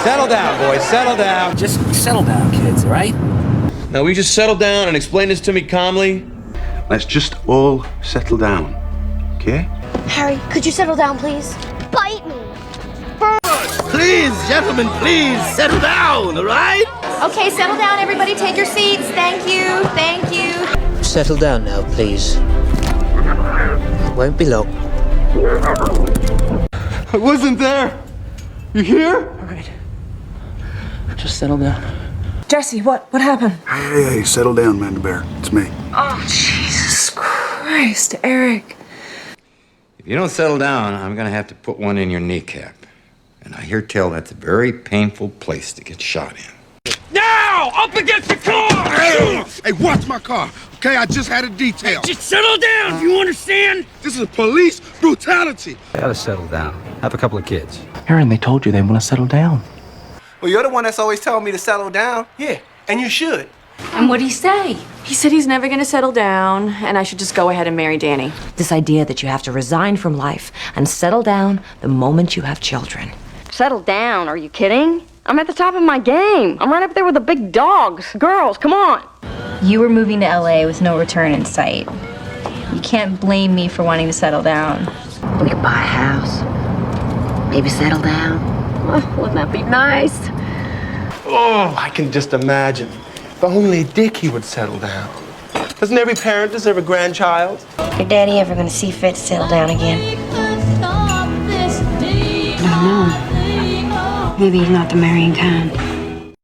Settle down, boys, settle down. Just settle down, kids, all right? Now, will you just settle down and explain this to me calmly? Let's just all settle down, okay? Harry, could you settle down, please? Bite me. Please, gentlemen, please, settle down, all right? Okay, settle down, everybody. Take your seats. Thank you. Thank you. Settle down now, please. It won't be long. I wasn't there. You hear? All right. Just settle down. Jesse, what happened? Hey, settle down, Amanda Bear. It's me. Oh, Jesus Christ, Eric. If you don't settle down, I'm gonna have to put one in your kneecap. And I hear tell that's a very painful place to get shot in. Now, up against the car! Hey, watch my car, okay? I just had a detail. Hey, just settle down, do you understand? This is police brutality. You gotta settle down. Have a couple of kids. Aaron, they told you they want to settle down. Well, you're the one that's always telling me to settle down. Yeah, and you should. And what'd he say? He said he's never gonna settle down, and I should just go ahead and marry Danny. This idea that you have to resign from life and settle down the moment you have children. Settle down, are you kidding? I'm at the top of my game. I'm right up there with the big dogs. Girls, come on. You were moving to LA with no return in sight. You can't blame me for wanting to settle down. We could buy a house. Maybe settle down. Oh, wouldn't that be nice? Oh, I can just imagine. If only Dickie would settle down. Doesn't every parent deserve a grandchild? Your daddy ever gonna see fit to settle down again? I don't know. Maybe he's not the marrying kind.